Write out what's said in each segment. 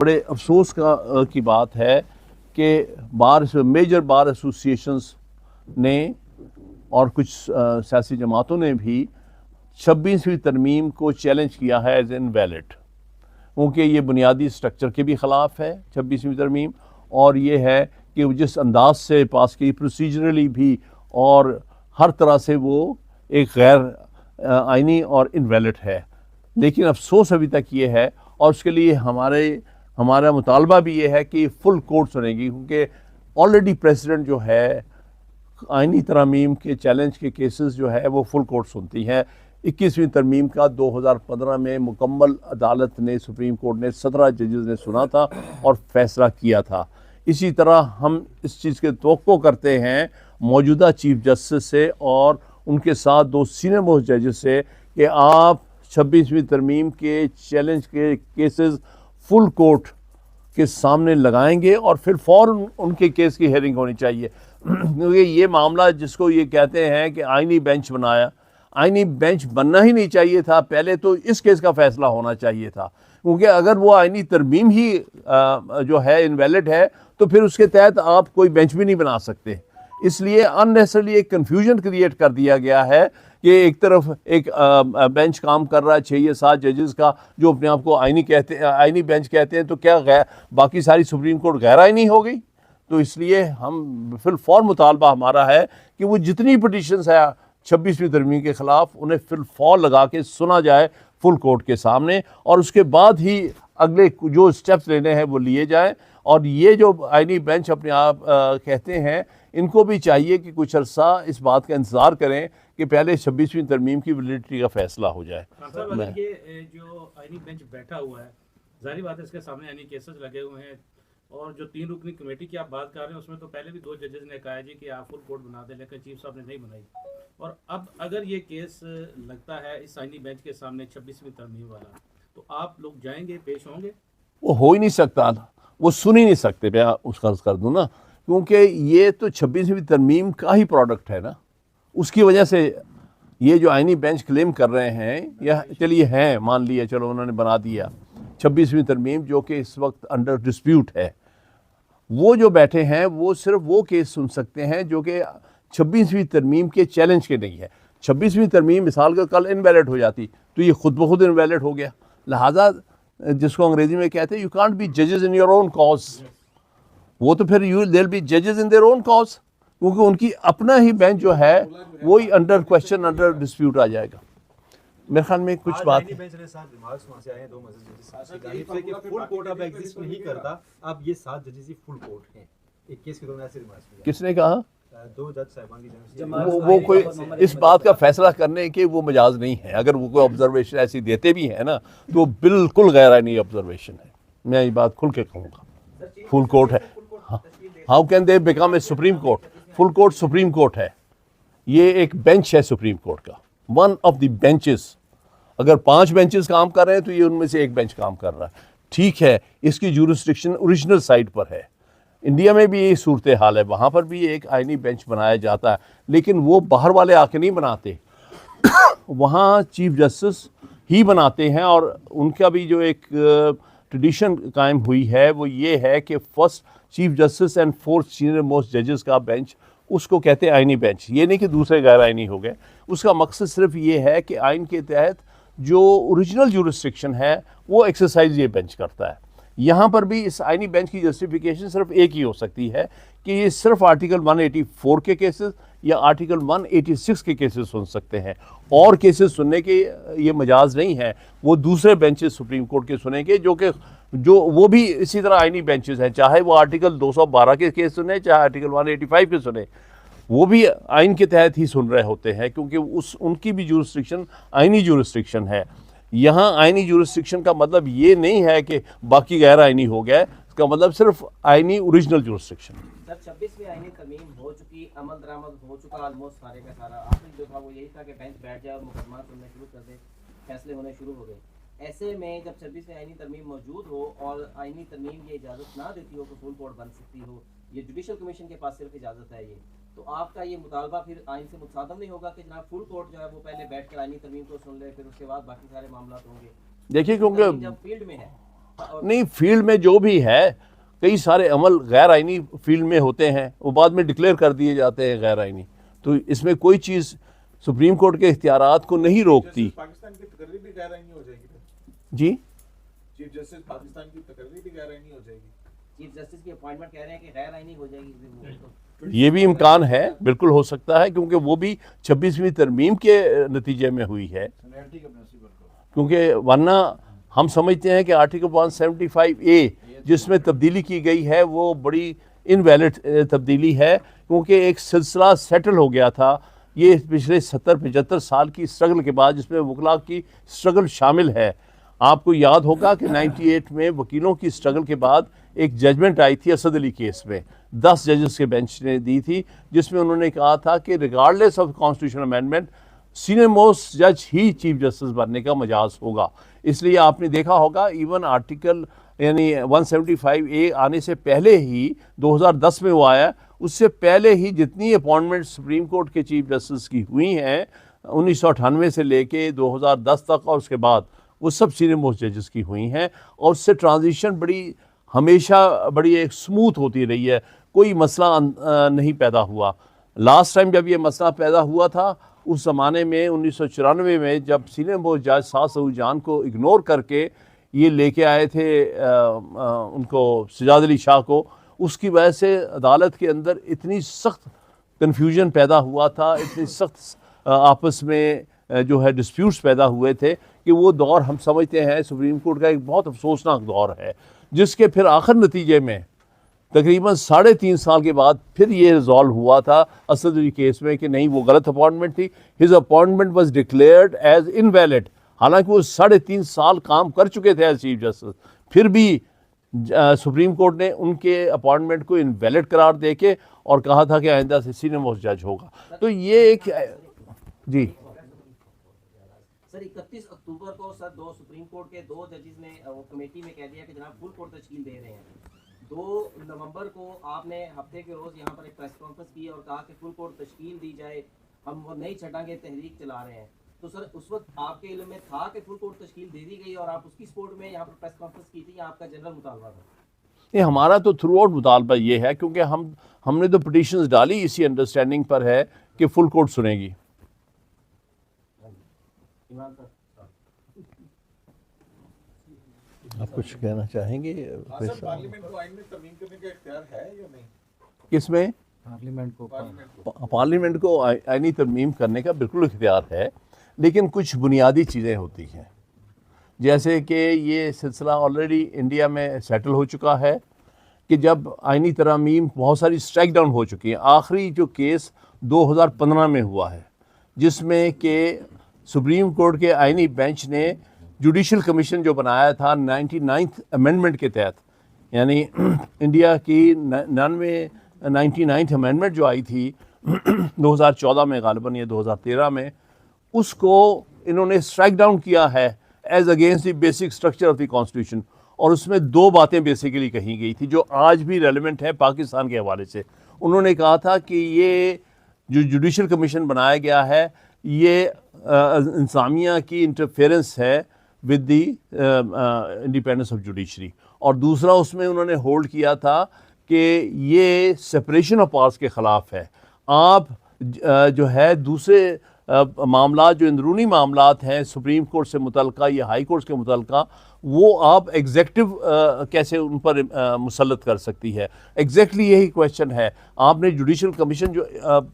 بڑے افسوس کی بات ہے کہ میجر بار ایسوسیشنز نے اور کچھ سیاسی جماعتوں نے بھی 26ویں ترمیم کو چیلنج کیا ہے ایز انویلڈ، کیونکہ یہ بنیادی سٹرکچر کے بھی خلاف ہے 26ویں ترمیم، اور یہ ہے کہ جس انداز سے پاس کی پروسیجرلی بھی اور ہر طرح سے وہ ایک غیر آئینی اور انویلڈ ہے۔ لیکن افسوس ابھی تک یہ ہے، اور اس کے لیے ہمارا مطالبہ بھی یہ ہے کہ فل کورٹ سنے گی، کیونکہ آلریڈی پریزیڈنٹ جو ہے آئینی ترامیم کے چیلنج کے کیسز جو ہے وہ فل کورٹ سنتی ہے۔ 21ویں ترمیم کا 2015 میں مکمل عدالت نے، سپریم کورٹ نے 17 ججز نے سنا تھا اور فیصلہ کیا تھا۔ اسی طرح ہم اس چیز کے توقع کرتے ہیں موجودہ چیف جسٹس سے اور ان کے ساتھ 2 سینئر موسٹ ججز سے کہ آپ 26ویں ترمیم کے چیلنج کے کیسز فل کورٹ کے سامنے لگائیں گے، اور پھر فوراً ان کے کیس کی ہیئرنگ ہونی چاہیے، کیونکہ یہ معاملہ جس کو یہ کہتے ہیں کہ آئینی بینچ بنایا، آئینی بینچ بننا ہی نہیں چاہیے تھا، پہلے تو اس کیس کا فیصلہ ہونا چاہیے تھا، کیونکہ اگر وہ آئینی ترمیم ہی جو ہے انویلڈ ہے تو پھر اس کے تحت آپ کوئی بینچ بھی نہیں بنا سکتے۔ اس لیے اننیسرلی ایک کنفیوژن کریٹ کر دیا گیا ہے کہ ایک طرف ایک بینچ کام کر رہا ہے 6 یا 7 ججز کا جو اپنے آپ کو آئینی بینچ کہتے ہیں، تو کیا باقی ساری سپریم کورٹ غیر آئینی ہو گئی؟ تو اس لیے ہم فی الفور مطالبہ ہمارا ہے کہ وہ جتنی پٹیشنز ہے 26ویں ترمیم کے خلاف انہیں فی الفور لگا کے سنا جائے فل کورٹ کے سامنے، اور اس کے بعد ہی اگلے جو اسٹیپس لینے ہیں وہ لیے جائیں۔ اور یہ جو آئینی بینچ اپنے آپ کہتے ہیں، ان کو بھی چاہیے کہ کچھ عرصہ اس بات کا انتظار کریں کہ پہلے 26ویں ترمیم کی ویلیڈیٹی کا فیصلہ ہو جائے۔ اگر یہ جو آئینی بینچ بیٹھا ہوا ہے، ظاہری بات ہے اس کے سامنے آئینی کیسز لگے ہوئے ہیں، اور جو 3 رکنی کمیٹی کی آپ بات کر رہے ہیں اس میں تو پہلے بھی 2 ججز نے کہا جی کہ آپ فل کورٹ بنا دیں، لیکن چیف صاحب نے نہیں بنائی، اور اب اگر یہ کیس لگتا ہے اس آئینی بینچ کے سامنے 26ویں ترمیم والا، تو آپ لوگ جائیں گے، پیش ہوں گے؟ وہ ہو ہی نہیں سکتا، وہ سن ہی نہیں سکتے، میں اس قرض کر دوں نا، کیونکہ یہ تو 26ویں ترمیم کا ہی پروڈکٹ ہے نا۔ اس کی وجہ سے یہ جو آئینی بینچ کلیم کر رہے ہیں، یا چلیے ہیں مان لیا، چلو انہوں نے بنا دیا 26ویں ترمیم جو کہ اس وقت انڈر ڈسپیوٹ ہے، وہ جو بیٹھے ہیں وہ صرف وہ کیس سن سکتے ہیں جو کہ 26ویں ترمیم کے چیلنج کے نہیں ہے۔ 26ویں ترمیم مثال کا کل انویلڈ ہو جاتی تو یہ خود بخود انویلڈ ہو گیا، لہٰذا جس کو انگریزی میں کہتے ہیں یو کانٹ بی ججز ان یور اون کاز، وہ تو پھر دے ول بی ججز ان دیئر اون کاز، کیونکہ ان کی اپنا ہی بینچ جو ہے وہی انڈر کوشچن، انڈر ڈسپیوٹ آ جائے گا۔ میرے خیال میں کچھ بات ہے۔ بینچ نے 7 ریمارکس وہاں سے آئے ہیں 2 ججز کہ فل کورٹ اب ایگزسٹ نہیں کرتا، اب یہ 7 ججز ہی فل کورٹ ہیں۔ ایک کیس کے دونوں ایسے ریمارکس کس نے کہا؟ 2 جج صاحبان کی جانب سے وہ کوئی اس بات کا فیصلہ کرنے کے وہ مجاز نہیں ہے، اگر وہ کوئی آبزرویشن ایسی دیتے بھی ہیں نا تو بالکل غیر آئینی آبزرویشن ہے، میں یہ بات کھل کے کہوں گا۔ فل کورٹ ہے، how can they become a supreme court? Full court supreme court ہے، یہ ایک بینچ ہے سپریم کورٹ کا، ون آف دی بینچز۔ اگر 5 بینچز کام کر رہے ہیں تو یہ ان میں سے ایک بینچ کام کر رہا ہے، ٹھیک ہے، اس کی جورسڈکشن اوریجنل سائٹ پر ہے۔ انڈیا میں بھی یہی صورتحال ہے، وہاں پر بھی ایک آئینی بینچ بنایا جاتا ہے، لیکن وہ باہر والے آ کے نہیں بناتے، وہاں چیف جسٹس ہی بناتے ہیں، اور ان کا بھی جو ایک ٹریڈیشن قائم ہوئی ہے وہ یہ ہے کہ first chief justice and 4 senior most ججز کا بینچ، اس کو کہتے ہیں آئینی بینچ۔ یہ نہیں کہ دوسرے غیر آئینی ہو گئے، اس کا مقصد صرف یہ ہے کہ آئین کے تحت جو اوریجنل جورسڈکشن ہے وہ ایکسرسائز یہ بینچ کرتا ہے۔ یہاں پر بھی اس آئینی بینچ کی جسٹیفیکیشن صرف ایک ہی ہو سکتی ہے کہ یہ صرف آرٹیکل 184 کے کیسز یا آرٹیکل 186 کے کیسز سن سکتے ہیں، اور کیسز سننے کے یہ مجاز نہیں ہے، وہ دوسرے بینچز سپریم کورٹ کے سنیں گے جو وہ بھی اسی طرح آئینی بینچز ہیں، چاہے وہ آرٹیکل 212 کے کیس سنیں چاہے آرٹیکل 185 کے سنیں، وہ بھی آئین کے تحت ہی سن رہے ہوتے ہیں، کیونکہ ان کی بھی جورسڈکشن آئینی جورسڈکشن ہے۔ یہاں آئینی جورسڈکشن کا مطلب یہ نہیں ہے کہ باقی غیر آئینی ہو گئے، اس کا مطلب صرف آئینی اوریجنل جورسڈکشن۔ سر 26ویں آئینی ترمیم ہو چکی، عمل درآمد ہو چکا آلموسٹ سارے کا سارا، آخری جو تھا وہ یہی تھا کہ بینچ بیٹھ جائے اور مقدمات سننے شروع کر دے، فیصلے ہونے شروع ہو گئے۔ ایسے میں جب 26ویں آئینی ترمیم موجود ہو اور آئینی ترمیم یہ اجازت نہ دیتی ہو کہ فل کورٹ بن سکتی ہو، یہ جوڈیشل کمیشن کے پاس صرف اجازت ہے یہ، تو آپ کا یہ مطالبہ پھر آئین سے متصادم نہیں ہوگا کہ جناب فل کورٹ جو ہے وہ پہلے بیٹھ کر آئینی ترمیم کو سن لے، پھر اس کے بعد باقی سارے معاملات ہوں گے؟ دیکھیے کیونکہ جب فیلڈ میں ہے نہیں فیلڈ میں جو بھی ہے کئی سارے عمل غیر آئینی فیلڈ میں ہوتے ہیں وہ بعد میں ڈکلیئر کر دیے جاتے ہیں غیر آئینی, تو اس میں کوئی چیز سپریم کورٹ کے اختیارات کو نہیں روکتی. پاکستان کی تقرری بھی غیر آئینی ہو جائے گی جی چیف جسٹس پاکستان کی تقرری بھی غیر آئینی ہو جائے گی. چیف جسٹس کی اپوائنٹمنٹ کہہ رہے ہیں کہ غیر آئینی ہو جائے گی. یہ بھی امکان ہے, بالکل ہو سکتا ہے کیونکہ وہ بھی 26ویں ترمیم کے نتیجے میں ہوئی ہے. کیونکہ ورنہ ہم سمجھتے ہیں کہ آرٹیکل 175A جس میں تبدیلی کی گئی ہے وہ بڑی انویلڈ تبدیلی ہے, کیونکہ ایک سلسلہ سیٹل ہو گیا تھا یہ پچھلے 70-75 سال کی اسٹرگل کے بعد, جس میں وکلاء کی اسٹرگل شامل ہے. آپ کو یاد ہوگا کہ 98 میں وکیلوں کی اسٹرگل کے بعد ایک ججمنٹ آئی تھی اسد علی کیس میں, 10 ججز کے بینچ نے دی تھی, جس میں انہوں نے کہا تھا کہ regardless of constitutional amendment senior most جج ہی چیف جسٹس بننے کا مجاز ہوگا. اس لیے آپ نے دیکھا ہوگا ایون آرٹیکل یعنی 175A آنے سے پہلے ہی 2010 میں وہ آیا, اس سے پہلے ہی جتنی اپوائنٹمنٹ سپریم کورٹ کے چیف جسٹس کی ہوئی ہیں 1998 سے لے کے 2010 تک اور اس کے بعد وہ سب سینئر موسٹ ججز کی ہوئی ہیں, اور اس سے ٹرانزیشن بڑی ہمیشہ بڑی ایک سموتھ ہوتی رہی ہے, کوئی مسئلہ نہیں پیدا ہوا. لاسٹ ٹائم جب یہ مسئلہ پیدا ہوا تھا اس زمانے میں 1994 میں جب سینئر موسٹ جج سعد سعود جان کو اگنور کر کے یہ لے کے آئے تھے ان کو سجاد علی شاہ کو, اس کی وجہ سے عدالت کے اندر اتنی سخت کنفیوژن پیدا ہوا تھا, اتنی سخت آپس میں جو ہے ڈسپیوٹس پیدا ہوئے تھے کہ وہ دور ہم سمجھتے ہیں سپریم کورٹ کا ایک بہت افسوسناک دور ہے, جس کے پھر آخر نتیجے میں تقریباً 3.5 سال کے بعد پھر یہ ریزالو ہوا تھا اسد علی کیس میں کہ نہیں وہ غلط اپوائنٹمنٹ تھی. His appointment was declared as invalid, حالانکہ وہ 3.5 سال کام کر چکے تھے ایز چیف جسٹس, پھر بھی سپریم کورٹ نے ان کے اپوائنٹمنٹ کو انویلڈ قرار دے کے اور کہا تھا کہ آئندہ سے سینئر موسٹ جج ہوگا. تو یہ ایک جی سر 31 اکتوبر کو سر سپریم کورٹ کے 2 ججز نے کمیٹی میں کہہ دیا کہ جناب فل کورٹ تشکیل دے رہے ہیں. 2 نومبر کو آپ نے ہفتے کے روز یہاں پر ایک پریس کانفرنس کی اور کہا کہ فل کورٹ تشکیل دی جائے, ہم وہ نہیں چھٹا گے, تحریک چلا رہے ہیں. تو سر اس وقت آپ کے علم میں تھا کہ فل کورٹ تشکیل دے دی گئی اور آپ اس کی سپورٹ میں یہاں پر پریس کانفرنس کی تھی, یا آپ کا جنرل مطالبہ تھا؟ یہ ہمارا تو تھرو آؤٹ مطالبہ یہ ہے, کیونکہ ہم نے تو پٹیشنز ڈالی اسی انڈرسٹینڈنگ پر ہے کہ فل کورٹ سنے گی. آپ کچھ کہنا چاہیں گے؟ پارلیمنٹ کو آئین میں ترمیم کرنے کا اختیار ہے یا نہیں؟ کس میں؟ پارلیمنٹ کو آئینی ترمیم کرنے کا بالکل اختیار ہے, لیکن کچھ بنیادی چیزیں ہوتی ہیں, جیسے کہ یہ سلسلہ آلریڈی انڈیا میں سیٹل ہو چکا ہے کہ جب آئینی ترامیم بہت ساری اسٹرائک ڈاؤن ہو چکی ہیں. آخری جو کیس 2015 میں ہوا ہے جس میں کہ سپریم کورٹ کے آئینی بینچ نے جوڈیشل کمیشن جو بنایا تھا 99th امینڈمنٹ کے تحت, یعنی انڈیا کی 99th امینڈمنٹ جو آئی تھی 2014 میں غالباً یا 2013 میں, اس کو انہوں نے اسٹرائک ڈاؤن کیا ہے as against the basic structure of the constitution. اور اس میں 2 باتیں بیسیکلی کہی گئی تھی جو آج بھی ریلیونٹ ہے پاکستان کے حوالے سے. انہوں نے کہا تھا کہ یہ جو جوڈیشل کمیشن بنایا گیا ہے یہ انتظامیہ کی انٹرفیئرنس ہے with the independence of judiciary, اور دوسرا اس میں انہوں نے ہولڈ کیا تھا کہ یہ سپریشن آف پاورز کے خلاف ہے. آپ جو ہے دوسرے معاملات جو اندرونی معاملات ہیں سپریم کورٹ سے متعلقہ یا ہائی کورٹ کے متعلقہ, وہ آپ ایگزیکٹو کیسے ان پر مسلط کر سکتی ہے. ایگزیکٹلی یہی کویشچن ہے. آپ نے جوڈیشل کمیشن جو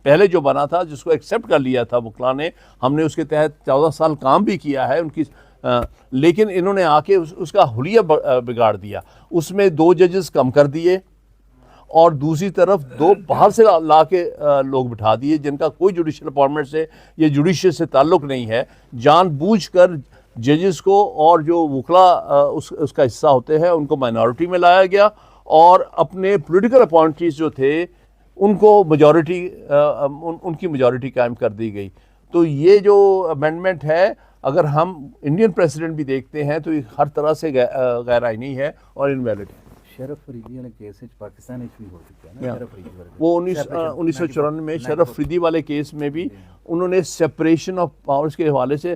پہلے جو بنا تھا جس کو ایکسیپٹ کر لیا تھا وکلاء نے, ہم نے اس کے تحت 14 سال کام بھی کیا ہے ان کی, لیکن انہوں نے آ کے اس کا حلیہ بگاڑ دیا. اس میں 2 ججز کم کر دیے اور دوسری طرف 2 باہر سے لا کے لوگ بٹھا دیے جن کا کوئی جوڈیشل اپوائنٹمنٹ سے یا جوڈیشل سے تعلق نہیں ہے. جان بوجھ کر ججز کو اور جو وکلاء اس کا حصہ ہوتے ہیں ان کو مائنورٹی میں لایا گیا, اور اپنے پولیٹیکل اپوائنٹیز جو تھے ان کو میجورٹی ان کی میجورٹی قائم کر دی گئی. تو یہ جو امینڈمنٹ ہے اگر ہم انڈین پریسیڈنٹ بھی دیکھتے ہیں تو یہ ہر طرح سے غیر آئینی ہے اور انویلڈ ہے. شرف فریدی والے کیس پاکستان بھی ہو چکا ہے نا, شرف فریدی والے وہ 1994 میں شرف فریدی والے کیس میں بھی انہوں نے سپریشن آف پاورز کے حوالے سے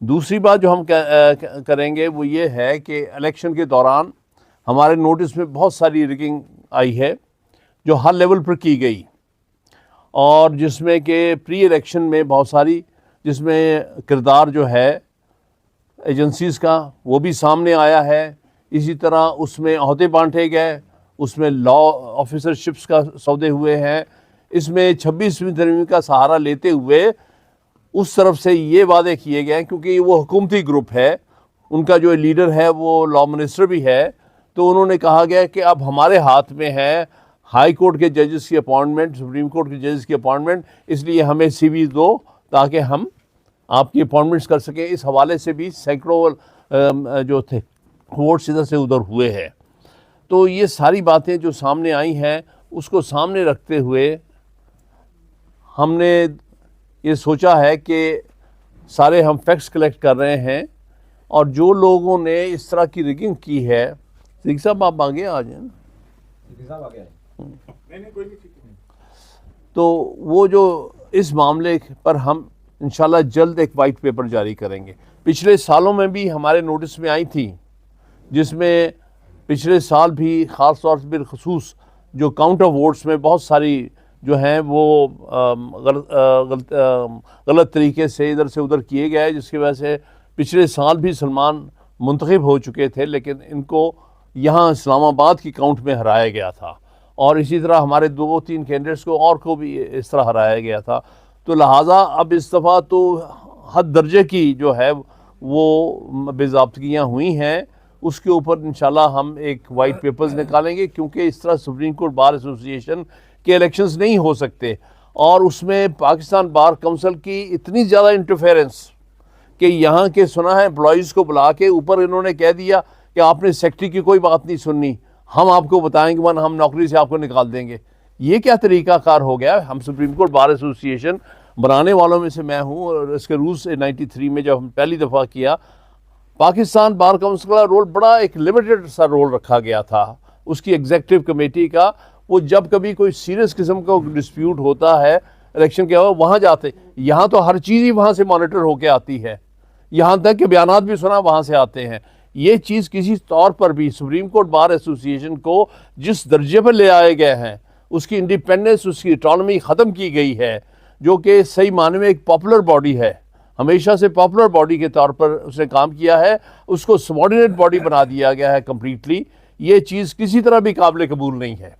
دوسری بات جو ہم کریں گے وہ یہ ہے کہ الیکشن کے دوران ہمارے نوٹس میں بہت ساری ریگنگ آئی ہے جو ہر لیول پر کی گئی، اور جس میں کہ پری الیکشن میں بہت ساری، جس میں کردار جو ہے ایجنسیز کا وہ بھی سامنے آیا ہے، اسی طرح اس میں عہدے بانٹے گئے، اس میں لا آفیسر شپس کا سودے ہوئے ہیں، اس میں 26ویں ترمیم کا سہارا لیتے ہوئے اس طرف سے یہ وعدے کیے گئے، کیونکہ وہ حکومتی گروپ ہے، ان کا جو لیڈر ہے وہ لا منسٹر بھی ہے، تو انہوں نے کہا گیا کہ اب ہمارے ہاتھ میں ہے ہائی کورٹ کے ججز کی اپائنٹمنٹ، سپریم کورٹ کے ججز کی اپائنٹمنٹ، اس لیے ہمیں سی وی دو تاکہ ہم آپ کی اپائنٹمنٹس کر سکیں۔ اس حوالے سے بھی سینکڑوں جو تھے ووٹس ادھر سے ادھر ہوئے ہیں۔ تو یہ ساری باتیں جو سامنے آئی ہیں اس کو سامنے رکھتے ہوئے ہم نے یہ سوچا ہے کہ سارے ہم فیکٹس کلیکٹ کر رہے ہیں، اور جو لوگوں نے اس طرح کی ریگنگ کی ہے، صدیق صاحب آپ آگے آ جائیں، تو وہ جو اس معاملے پر ہم انشاءاللہ جلد ایک وائٹ پیپر جاری کریں گے۔ پچھلے سالوں میں بھی ہمارے نوٹس میں آئی تھی، جس میں پچھلے سال بھی خاص طور سے بالخصوص جو کاؤنٹ آف ووٹس میں بہت ساری جو ہیں وہ غلط طریقے سے ادھر سے ادھر کیے گئے، جس کی وجہ سے پچھلے سال بھی سلمان منتخب ہو چکے تھے، لیکن ان کو یہاں اسلام آباد کی کاؤنٹ میں ہرایا گیا تھا، اور اسی طرح ہمارے 2-3 کینڈیڈیٹس کو اور کو بھی اس طرح ہرایا گیا تھا۔ تو لہٰذا اب اس دفعہ تو حد درجے کی جو ہے وہ بے ضابطگیاں ہوئی ہیں، اس کے اوپر انشاءاللہ ہم ایک وائٹ پیپرز نکالیں گے، کیونکہ اس طرح سپریم کورٹ بار ایسوسی ایشن کے الیکشنز نہیں ہو سکتے، اور اس میں پاکستان بار کونسل کی اتنی زیادہ انٹرفیرنس کہ یہاں کے سنا ہے امپلائیز کو بلا کے اوپر انہوں نے کہہ دیا کہ آپ نے سیکٹری کی کوئی بات نہیں سننی، ہم آپ کو بتائیں گے ورنہ ہم نوکری سے آپ کو نکال دیں گے۔ یہ کیا طریقہ کار ہو گیا؟ ہم سپریم کورٹ بار ایسوسی ایشن بنانے والوں میں سے میں ہوں، اور اس کے رولز 93 میں جب ہم پہلی دفعہ کیا، پاکستان بار کونسل کا رول بڑا ایک لیمیٹڈ سا رول رکھا گیا تھا اس کی ایگزیکٹو کمیٹی کا۔ وہ جب کبھی کوئی سیریس قسم کا ڈسپیوٹ ہوتا ہے الیکشن کے وہاں جاتے، یہاں تو ہر چیز ہی وہاں سے مانیٹر ہو کے آتی ہے، یہاں تک کہ بیانات بھی سنا وہاں سے آتے ہیں۔ یہ چیز کسی طور پر بھی سپریم کورٹ بار ایسوسی ایشن کو جس درجے پر لے آئے گئے ہیں، اس کی انڈیپینڈنس، اس کی اٹانومی ختم کی گئی ہے، جو کہ صحیح معنی میں ایک پاپولر باڈی ہے، ہمیشہ سے پاپولر باڈی کے طور پر اس نے کام کیا ہے، اس کو سبارڈینیٹ باڈی بنا دیا گیا ہے کمپلیٹلی۔ یہ چیز کسی طرح بھی قابل قبول نہیں ہے۔